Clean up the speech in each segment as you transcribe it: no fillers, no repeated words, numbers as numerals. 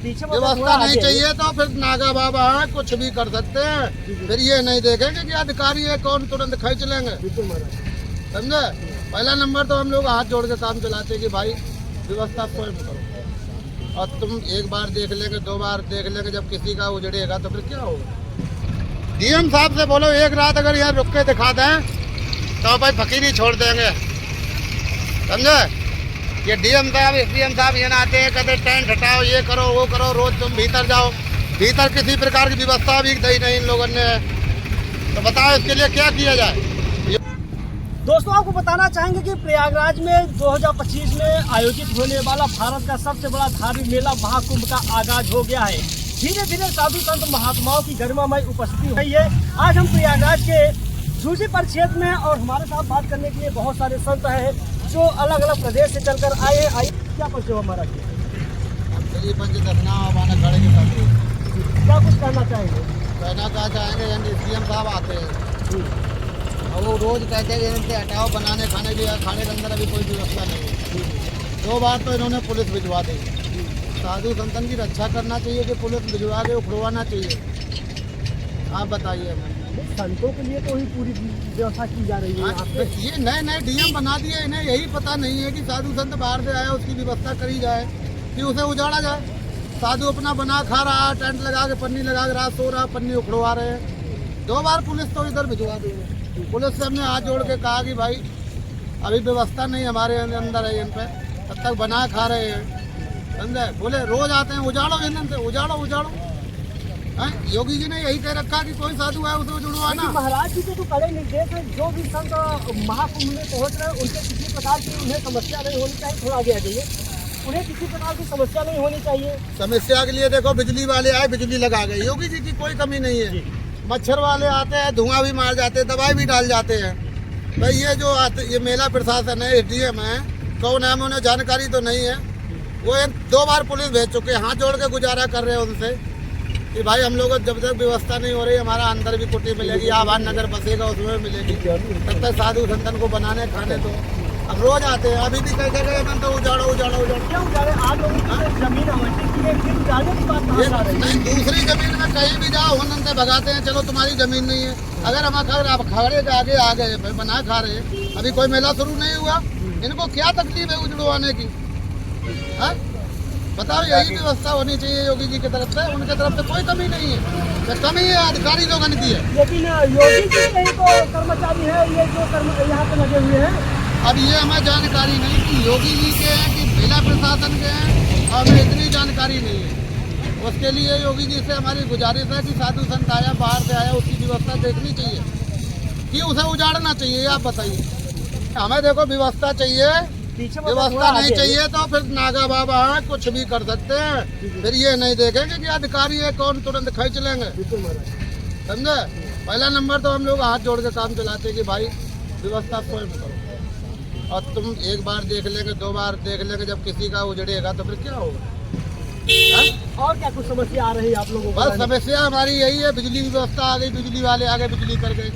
व्यवस्था नहीं चाहिए तो फिर नागा बाबा है, कुछ भी कर सकते हैं। फिर ये नहीं देखेंगे कि अधिकारी है कौन, तुरंत खींच लेंगे। समझे? पहला नंबर तो हम लोग हाथ जोड़ के काम चलाते कि भाई व्यवस्था स्वयं करो। और तुम एक बार देख लेंगे, दो बार देख लेंगे, जब किसी का उजड़ेगा तो फिर क्या होगा। डीएम साहब से बोलो एक रात अगर यहाँ रुक के दिखा दें तो भाई फकीरी छोड़ देंगे। समझे? ये डीएम साहब एसडीएम साहब ये ना आते हैं, कहते टेंट हटाओ, ये करो वो करो, रोज तुम भीतर जाओ, भीतर किसी प्रकार की व्यवस्था भी दी नहीं इन लोगों ने। तो बताओ इसके लिए क्या किया जाए। दोस्तों आपको बताना चाहेंगे कि प्रयागराज में 2025 में आयोजित होने वाला भारत का सबसे बड़ा धार्मिक मेला महाकुंभ का आगाज हो गया है। धीरे धीरे साधु संत महात्माओं की गरिमामय उपस्थिति हो रही है। आज हम प्रयागराज के झूसी परिक्षेत्र में और हमारे साथ बात करने के लिए बहुत सारे संत हैं जो अलग अलग प्रदेश से चलकर आए हैं। आइए क्या परिचय हमारा क्या कुछ कहना चाहेंगे? कहना क्या चाहेंगे, एसडीएम साहब आते हैं और वो रोज कहते हैं इनसे हटाओ, बनाने खाने के अंदर अभी कोई व्यवस्था नहीं है। 2 बार तो इन्होंने पुलिस भिजवा दी। साधु संतन की रक्षा करना चाहिए कि पुलिस भिजवा के उखड़वाना चाहिए? आप बताइए। हमें संतों के लिए तो ही पूरी व्यवस्था की जा रही है। ये नए नए डीएम बना दिए, इन्हें यही पता नहीं है कि साधु संत बाहर से आया उसकी व्यवस्था करी जाए कि उसे उजाड़ा जाए। साधु अपना बना खा रहा, टेंट लगा के पन्नी लगा के रात सो रहा, पन्नी उखड़वा रहे हैं। 2 बार पुलिस तो इधर भिजवा दी है। पुलिस से हमने हाथ जोड़ के कहा कि भाई अभी व्यवस्था नहीं हमारे अंदर है, इन पे तब तक बना खा रहे हैं। समझे? बोले रोज आते हैं, उजाड़ो इन्हें से, उजाड़ो उजाड़ो। योगी जी ने यही कह रखा कि कोई साधु है उसे जुड़वाना। महाराज जी के तो कड़े निर्देश है, जो भी संत महाकुंभ में पहुंच रहे हैं उनके किसी प्रकार की उन्हें समस्या नहीं होनी चाहिए। थोड़ा आगे आ जाइए। उन्हें किसी प्रकार की समस्या नहीं होनी चाहिए। समस्या के लिए देखो बिजली वाले आए, बिजली लगा गए। योगी जी की कोई कमी नहीं है। मच्छर वाले आते हैं, धुआं भी मार जाते हैं, दवाई भी डाल जाते हैं। भाई ये जो ये मेला प्रशासन है, एसडीएम है, कौन है उन्हें जानकारी तो नहीं है। वो 2 बार पुलिस भेज चुके हैं, हाथ जोड़ के गुजारा कर रहे हैं उनसे कि भाई हम लोग जब तक व्यवस्था नहीं हो रही, हमारा अंदर भी कुटी मिलेगी, आभान नगर बसेगा उसमें मिलेगी, तब तक साधु संतन को बनाने खाने दो। अब रोज आते हैं, अभी भी कह गए तो उजाड़ो उजाड़ो उजाड़ो। क्यों उजाड़े? आप लोगों की जमीन आवंटित की है, फिर उजाड़ने की बात कहाँ आ रही है? नहीं, दूसरी जमीन में कहीं भी जाओ उन्होंने से भगाते हैं, चलो तुम्हारी जमीन नहीं है। अगर हम आप खड़े के आगे आ गए, बना खा रहे हैं, अभी कोई मेला शुरू नहीं हुआ, इनको क्या तकलीफ है उजड़वाने की? बताओ, यही व्यवस्था होनी चाहिए योगी जी की तरफ से। उनके तरफ से कोई कमी नहीं है, तो कमी है अधिकारी लोगों की है। लेकिन योगी जी नहीं तो कर्मचारी है ये जो यहाँ पे लगे हुए हैं। अब ये हमें जानकारी नहीं कि योगी जी के हैं कि मेला प्रशासन के हैं, और हमें इतनी जानकारी नहीं है। उसके लिए योगी जी से हमारी गुजारिश है कि साधु संत आया, बाहर से आया, उसकी व्यवस्था देखनी चाहिए कि उसे उजाड़ना चाहिए। आप बताइए। हमें देखो व्यवस्था चाहिए, व्यवस्था नहीं चाहिए तो फिर नागा बाबा है, कुछ भी कर सकते हैं। फिर ये नहीं देखेंगे कि अधिकारी है कौन, तुरंत खींच लेंगे। समझे? पहला नंबर तो हम लोग हाथ जोड़ के काम चलाते कि भाई व्यवस्था स्वयं करो। और तुम एक बार देख लेंगे, 2 बार देख लेंगे, जब किसी का उजड़ेगा तो फिर क्या होगा। और क्या कुछ समस्या आ रही है आप लोगों को? बस समस्या हमारी यही है, बिजली की व्यवस्था आ गई, बिजली वाले आ गए, बिजली कर गए।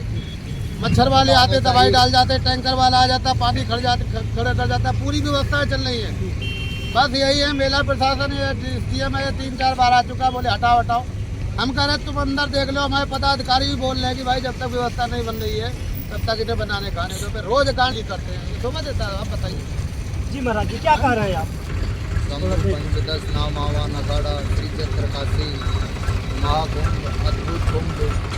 मच्छर वाले आते, दवाई डाल जाते, टैंकर वाला आ जाता, पानी खड़ा कर जाता, पूरी व्यवस्थाएं चल रही है। बस यही है। मेला प्रशासन एसडीएम है, 3-4 बार आ चुका, बोले हटाओ हटाओ। हम कह रहे तुम अंदर देख लो, हमारे पदाधिकारी भी बोल रहे हैं कि भाई जब तक व्यवस्था नहीं बन रही है तब तक इन्हें बनाने खाने तो फिर रोज गांधी करते हैं। ये समझ देता है? आप बताइए। जी महाराज जी क्या कह रहे हैं आप? पंचदश नाम आवान अखाड़ा श्री चक्र काशी महाकुंभ, अद्भुत कुंभ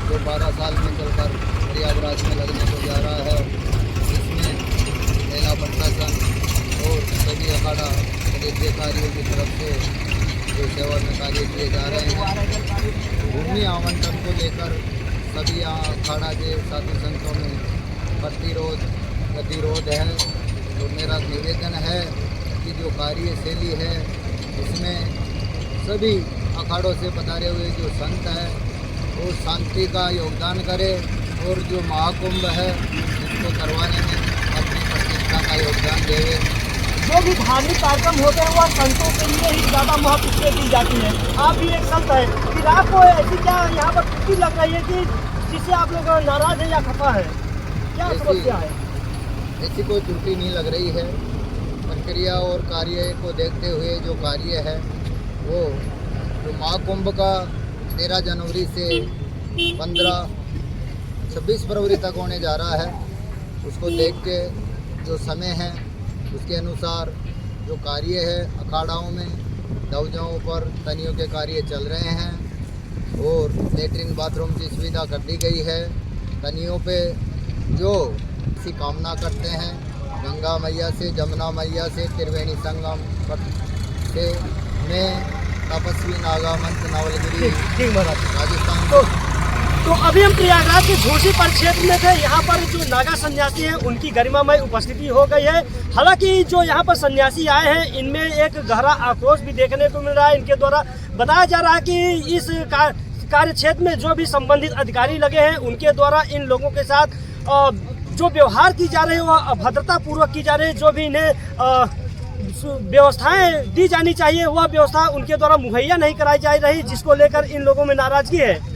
जो 12 साल में चलकर प्रयागराज में लगने को जा रहा है। इसमें मेला प्रशासन और सभी अखाड़ा अधिकारियों की तरफ से जो सेवा में कार्य किए जा रहे हैं, भूमि आवंटन को लेकर सभी अखाड़ा के साधु संतों में गतिरोध है। तो मेरा निवेदन है कि जो कार्यशैली है उसमें सभी अखाड़ों से पधारे हुए जो संत हैं वो शांति का योगदान करें और जो महाकुंभ है इसको करवाने में अपनी प्रतिष्ठा का योगदान देवे। जो भी धार्मिक कार्यक्रम होते हैं वह संतों के लिए ही ज़्यादा महत्व दी जाती है। आप भी एक संत है, फिर आपको ऐसी क्या यहाँ पर छुट्टी लग रही है कि जिससे आप लोग नाराज है या खफा है? क्या समस्या है? ऐसी कोई त्रुटि नहीं लग रही है। प्रक्रिया और कार्य को देखते हुए जो कार्य है वो महाकुंभ का 13 जनवरी से 26 फरवरी तक होने जा रहा है। उसको देख के जो समय है उसके अनुसार जो कार्य है अखाड़ाओं में दौजाओं पर तनियों के कार्य चल रहे हैं और लेटरिन बाथरूम की सुविधा कर दी गई है। तनियों पे जो किसी कामना करते हैं गंगा मैया से, जमुना मैया से, त्रिवेणी संगम से में तपस्वी नागामंत नवलगिरी राजस्थान। तो अभी हम प्रयागराज के झोसी परिक्षेत्र में थे। यहाँ पर जो नागा सन्यासी हैं उनकी गरिमामय उपस्थिति हो गई है। हालांकि जो यहाँ पर सन्यासी आए हैं इनमें एक गहरा आक्रोश भी देखने को मिल रहा है। इनके द्वारा बताया जा रहा है कि इस कार्य क्षेत्र में जो भी संबंधित अधिकारी लगे हैं उनके द्वारा इन लोगों के साथ जो व्यवहार की जा रही है वह अभद्रता पूर्वक की जा रही है। जो भी इन्हें व्यवस्थाएं दी जानी चाहिए वह व्यवस्था उनके द्वारा मुहैया नहीं कराई जा रही, जिसको लेकर इन लोगों में नाराजगी है।